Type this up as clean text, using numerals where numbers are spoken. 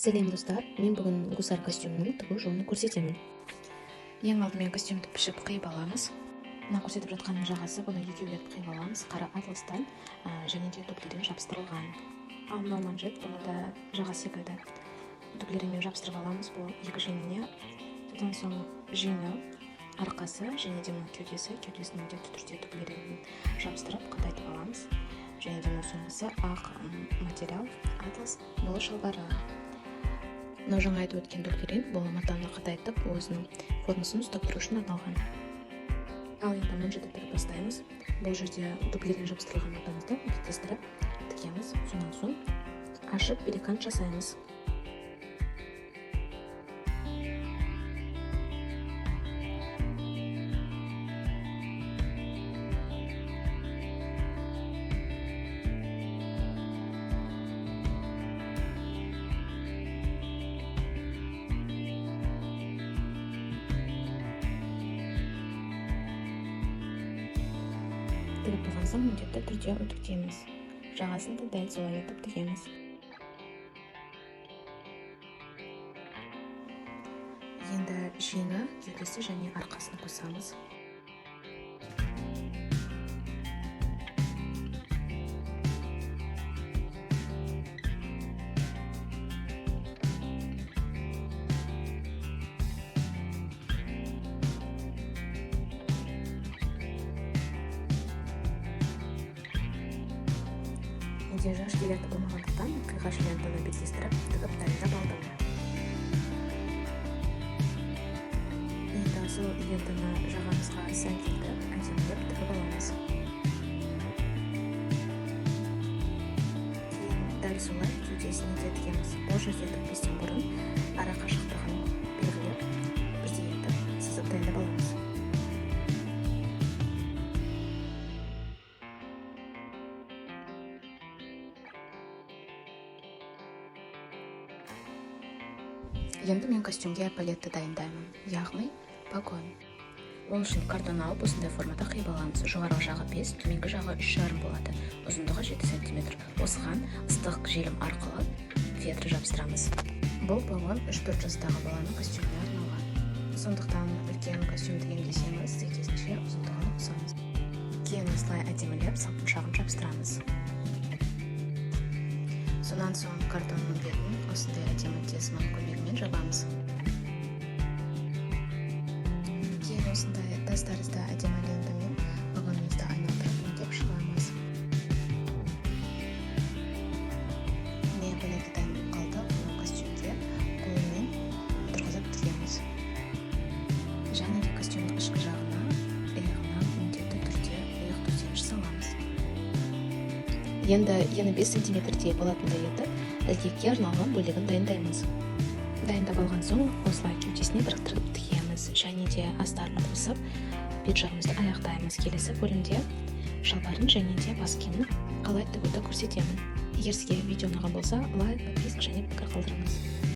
Сәлем достар, мен бүгін гусар костюмінің тігу жолын көрсетемін. Ең алдымен костюмді пішіп қиып аламыз. Мына көрсетіп жатқанның жағасы, бұны екеулеп қиып аламыз. Қара атластан және де түрлермен жабыстырылған. Ал мынау манжет, бұны да жаға секілді түрлермен жабыстырып аламыз. Бұл екі жеңіне, содан соң жеңі, арқасы және де мына кеудесінің де түрде түрлермен жабыстырып қатайтып аламыз. Және де мына соңғысы ақ материал атлас, бұл шалбары. Мынау жаңа айтып өткен түрлерін бұл матаны қатайтып, өзінің формасын ұстап тұру үшін арналған. Ал енді манжетті тігіп бастаймыз. Бұл жерде түрлерін жабыстырылған матамызды тестіріп тігеміз. Сонан соң ашып белекант жасаймыз. Тігіп болған соң міндетті түрде үтіктейміз. Жағасын да дәл солай етіп тігеміз. Енді жеңі, кеудесі және арқасын қосамыз. Менде жаш ленті болмағандықтан қиғаш лентаны беттестіріп тігіп дайындап алдым. Енді сол лентаны жағамызға сән келтіріп әдемілеп тігіп аламыз. Кейін дәл солай кеудесіне де тігеміз. Бұл жерде тікпестен бұрын ара қашықтығын белгілеп бірдей етіп сызып дайындап аламыз. Енді мен костюмге палетті дайындаймын, яғни погон. Ол үшін картон алып осындай формада қиып аламыз. Жоғарғы жағы 5, төменгі жағы 3,5 болады. Ұзындығы 7 см. Осыған ыстық желім арқылы фетр жабыстырамыз. Бұл погон 3-4 жастағы баланың костюміне арналған. Сондықтан үлкен костюм тігемін десеңіз, сәйкесінше ұзындығын қосамыз. Кейін осылай әдемілеп салпыншағын жабыстырамыз. Сонан соң картонның бетін осындай әдемі тесімнің көмегімен жабамыз. Кейін осындай тас тәрізді әдемі лентамен вагонымызды айналдырып өңдеп шығарамыз. Міне палеті дайындалып қалды. Бұл костюмге қолмен отырғызып тігеміз. Және де костюмнің ішкі жағына, иығына міндетті түрде иық төсеніш саламыз. Енді 5 см болатындай етіп, ілгекке арналған бөлігін дайындаймыз. Дайындап алған соң, осылай кеудесіне біріктіріп тігеміз, және де астарын қосып, бет жағымызды аяқтаймыз. Келесі бөлімде шалбарын және де бас киімін қалай тігуді көрсетемін. Егер сізге видео ұнаған болса, лайк, подписка және пікір қалдырыңыз.